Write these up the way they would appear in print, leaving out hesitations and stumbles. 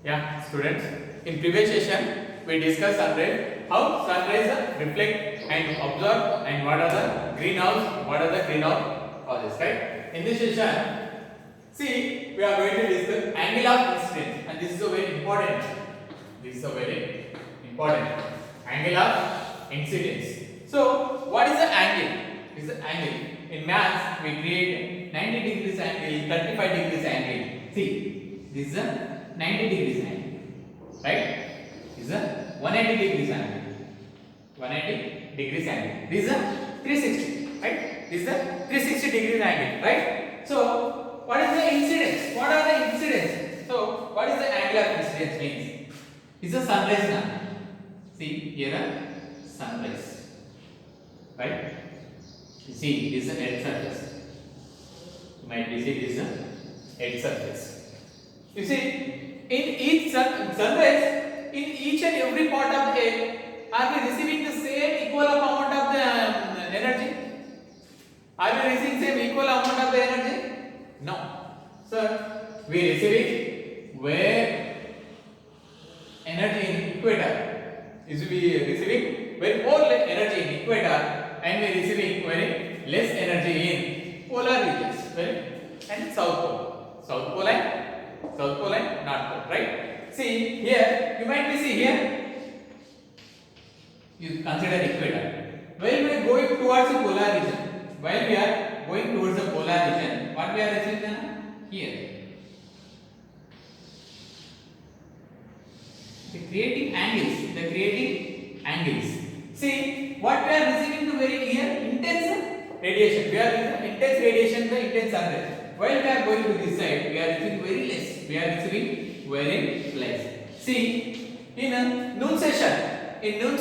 Yeah, students. In previous session, we discussed sunrise, how sunrise reflect and absorb, and what are the greenhouse causes, right? In this session, see, we are going to discuss angle of incidence, and this is a very important. This is a very important angle of incidence. So, what is the angle? Is the angle in maths we create 90 degrees angle, 35 degrees angle. See, this is a 90 degrees angle, right? This is a 180 degrees angle. 180 degrees angle. This is a 360, right? This is a 360 degrees angle, right? So, what is the incidence? What are the incidence? So, what is the angle of incidence means? It's a sunrise now. See, here a sunrise, right? You see, this is an earth surface. You might be see this is an earth surface. You see, in each sunrise, in each and every part of the earth, are we receiving the same equal amount of the energy? Are we receiving same equal amount of the energy? No. So, we receive it where energy in equator is we receiving very more energy in equator, and we receiving very less energy in polar regions, right? And south pole and north pole, right? See here, you might be see here. You consider equator. While we are going towards the polar region, what we are receiving here? The creating angles. See, what we are receiving the very here intense radiation. We are receiving intense radiation, the intense sunrise. While we are going to this side, we are receiving very less. We are receiving very less. See, in noon session, you will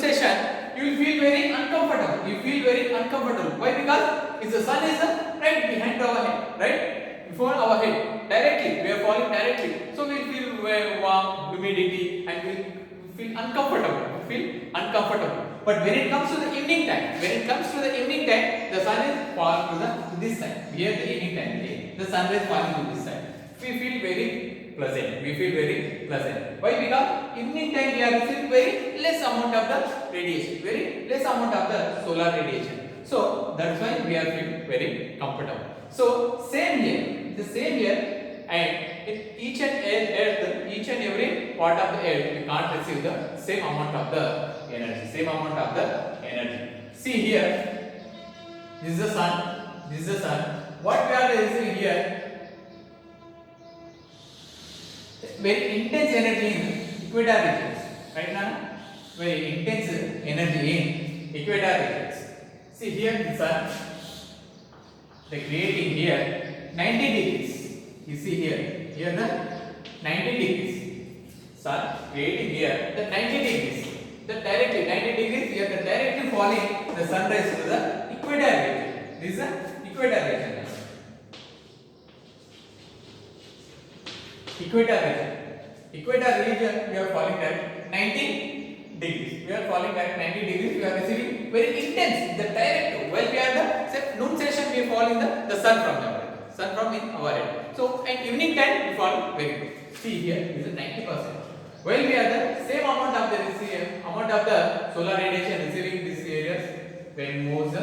feel very uncomfortable. Why? Because the sun is right behind our head, right? Before our head, directly. We are falling directly. So we will feel very warm, humidity, and we will feel uncomfortable. But when it comes to the evening time, the sun is falling to this side. Here the evening time, the sun is falling to this side. We feel very pleasant. Why? Because evening time we are receiving very less amount of the radiation, very less amount of the solar radiation. So that's why we are feeling very comfortable. So same here, and in each and every part of the earth, we can't receive the same amount of the energy. See here, this is the sun. What we are receiving here? Very intense energy in equator regions, right now? Very intense energy in equator regions. See here the sun, they creating here 90 degrees. You see here the 90 degrees. Sun creating here the 90 degrees. The directly 90 degrees here, the directly falling the sunrise to the equator region. This is the equator region. Equator region, we are falling at 90 degrees. We are receiving very intense, the direct. While we are the noon session, we are falling the sun from in our head. So at evening time, we fall very good. See here, this is 90%. While we are the same amount of the solar radiation receiving these areas, when moves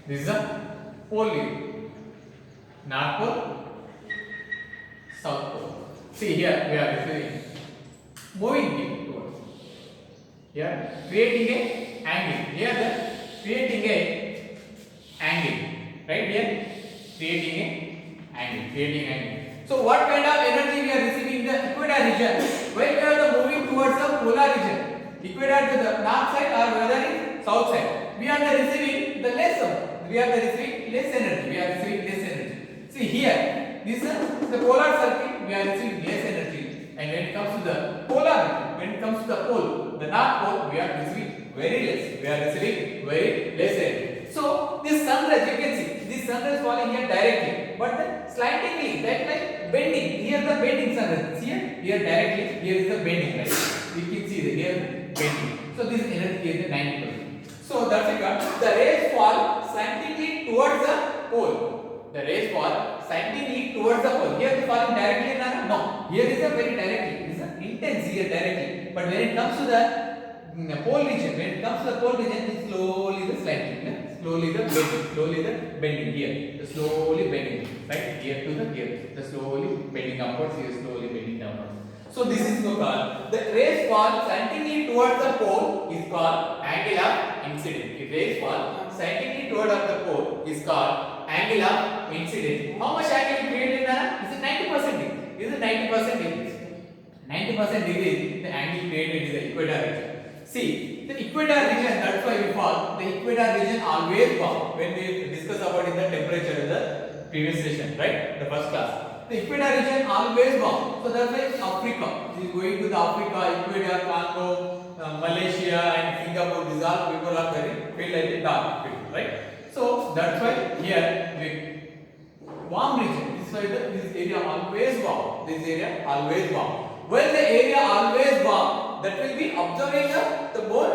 this is the pole view. North pole, south pole. See here we are receiving moving view towards. Here creating a angle. Here the creating a angle. Right here creating a angle. So what kind of energy we are receiving in the equator region? When we are moving towards the polar region, equator to the north side or whether in south side, we are receiving the less energy. See here, this is the polar circle, we are receiving less energy. And when it comes to the polar, pole, the north pole, we are receiving very less energy. So this sunrise, you can see, this sunrise falling here directly, but then slantingly, that like bending. Here the bending sunrise. Here directly, here is the bending, right? You can see here bending. So this energy is 90%. So that's because the rays fall slantingly towards the pole. The rays fall slantingly towards the pole. Here they falling directly, no. Here is a very directly. It is a intense here directly. But when it comes to the pole region, when it comes to the pole region, it slowly the slanting, slowly the bending here, the slowly bending, right? Here to the here, the slowly bending upwards, here slowly bending downwards. So this is called the rays fall slantingly towards the pole is called angle of incidence. If rays fall slantingly towards the pole is called angle of incidence. How much angle created in that? Is it 90%? Is it 90% degrees? 90% degrees the angle created is the equator region. See, the equator region, that's why we call the equator region always warm. When we discuss about in the temperature in the previous session, right? The first class. The equator region always warm. So that's why Africa. This is going to the Africa, Ecuador, Congo, Malaysia and Singapore. These all people are very feel like the dark people, right? So that's why here the warm region. This area always warm. This area always warm. When the area always warm, that will be observing the more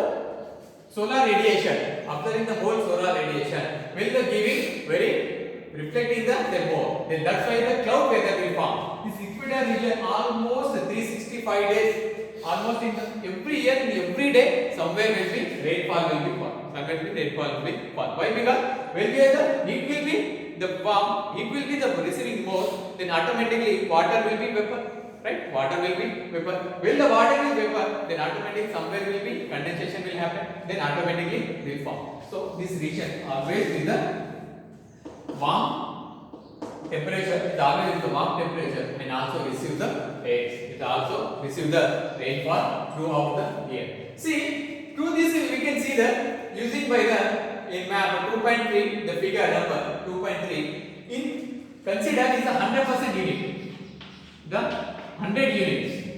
solar radiation. Observing the whole solar radiation will the giving very reflecting the more. Then that's why the cloud weather will form. This equator region almost 365 days, almost in every year, in every day, somewhere will be rainfall will be fall. Somewhere will be rainfall will be fall. Why? Because when the heat will be the warm, heat will be the receiving more, then automatically water will be vapor. Right? Water will be vapor. When the water is vapor, then automatically somewhere will be condensation will happen. Then automatically will form. So this region always is the warm temperature. It always is the warm temperature and also receive the rains. It also receive the rainfall throughout the year. See, through this we can see that using by the in map 2.3 the figure number 2.3 in consider is a 100% unit. The 100 units.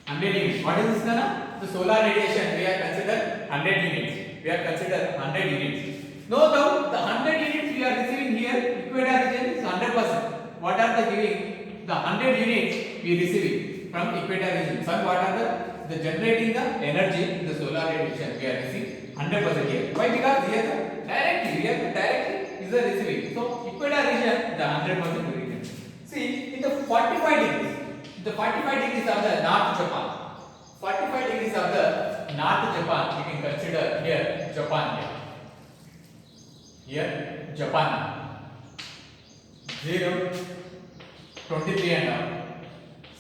100 units. What is this Nana? The solar radiation we are considered 100 units. We are considered 100 units. No doubt the 100 units we are receiving here, equator region is 100%. What are the giving? The 100 units we receiving from equator region. So what are the generating the energy in the solar radiation we are receiving 100% here. Why? Because here directly is the receiving. So equator region the 100% region. See, in the 45 degrees, the 45 degrees of the North Japan, 45 degrees of the North Japan, we can consider here Japan here Japan 0, 23 and half,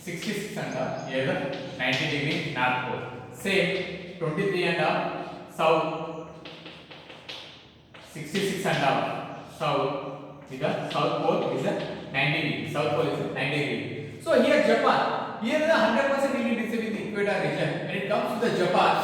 66 and half, here the 90 degree North Pole. Same 23 and half South, 66 and half South. Is the South Pole is a 90 degree. South Pole is a 90 degree. So here Japan, here the 100% unit receiving the equator region. When it comes to the Japan,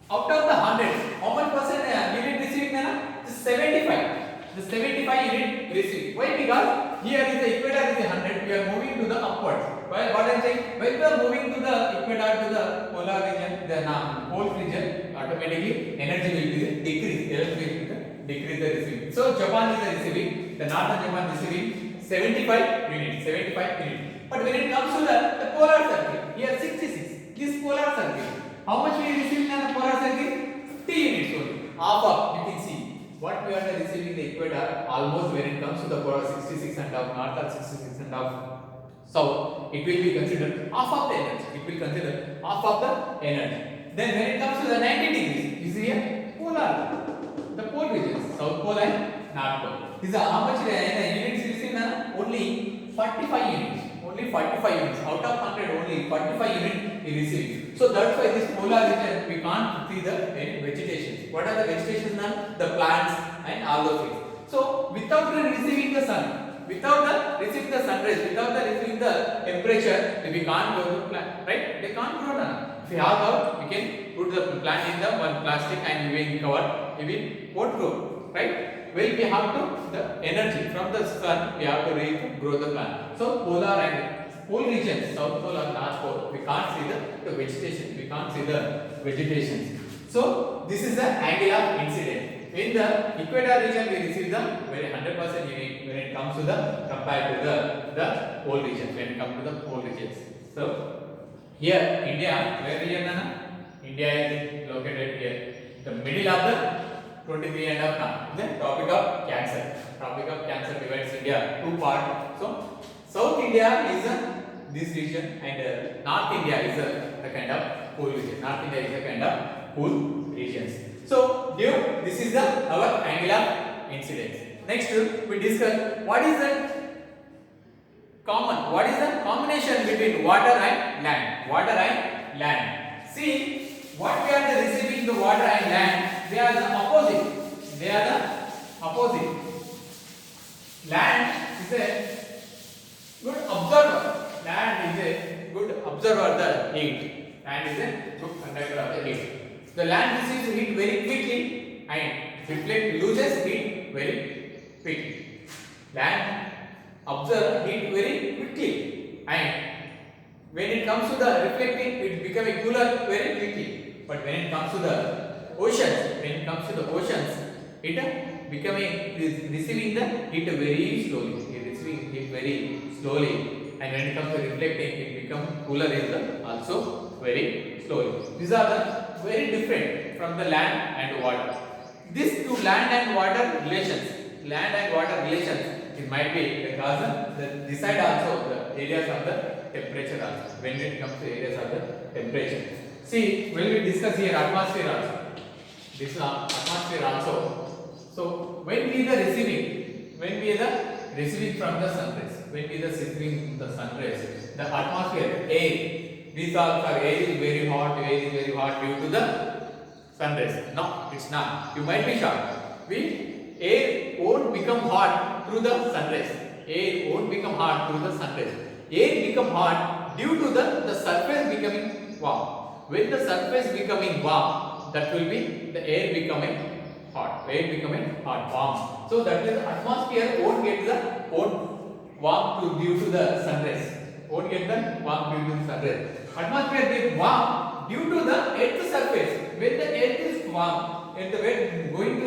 out of the 100, how much percent unit receiving? The 75. The 75 unit receiving. Why? Because here is the equator is 100. We are moving to the upwards. Why? What I am saying? When we are moving to the equator to the polar region, the pole region, automatically energy will be decreased. Energy will be decrease the receiving. So Japan is the receiving, the northern Japan receiving 75 units, 75 units. But when it comes to the polar circle, here 66. This polar circle, how much we receive in the polar circle? 50 units only. Half of, you can see what we are receiving the equator almost when it comes to the polar 66 and half, north or 66 and half. So it will be considered half of the energy. It will consider half of the energy. Then when it comes to the 90 degrees, you see here polar. The pole regions, South Pole and North Pole. These are how much units received? Only 45 units. Only 45 units. Out of 100, only 45 units is received. So that's why this polar region we can't see the vegetation. What are the vegetations now? The plants and all those things. So without receiving the sun, without receiving the sun rays, without receiving the temperature, we can't grow the plant, right? They can't grow now. If we have that, we can put the plant in the one plastic and we will cover, we will won't grow, right? Well, we have to the energy from the sun, we have to grow the plant. So polar and pole regions, South Pole and North Pole, we can't see the vegetation, we can't see the vegetations. So this is the angle of incidence. In the equator region, we receive the very 100% unit when it comes to the compared to the pole region. When it comes to the pole regions. So here India, where region Nana? India is located here. The middle of the 23 and up now. The topic of cancer. Topic of cancer divides India two parts. So South India is this region and North India is the kind of cool region. North India is a kind of cool regions. So here this is our angle of incidence. Next we discuss what is the what is the combination between water and land. Water and land. See what we are receiving the water and land, they are the opposite. They are the opposite. Land is a good observer. Land is a good observer of the heat. Land is a good conductor of the heat. The land receives heat very quickly and loses heat very quickly. Land observe heat very quickly and when it comes to the reflecting, it becomes cooler very quickly. But when it comes to the oceans, it becoming receiving the heat very slowly. It receiving heat very slowly, and when it comes to reflecting, it becomes cooler is also very slowly. These are the very different from the land and water. These two land and water relations, it might be the cause that decide also the areas of the temperature also. When it comes to areas of the temperature. See, when we discuss here atmosphere also. This is atmosphere also. So when we are receiving from the sun rays, receiving the sun rays, the atmosphere, air, these are air is very hot due to the sun rays. No, it's not. You might be shocked. Air won't become hot through the sun rays. Air won't become hot through the sun rays. Air become hot due to the surface becoming warm. When the surface becoming warm, that will be the air becoming hot. Warm. So that is the atmosphere won't get the warm due to the sun rays. Won't get the warm due to the sun rays. Atmosphere get warm due to the earth's surface. When the earth is warm, going to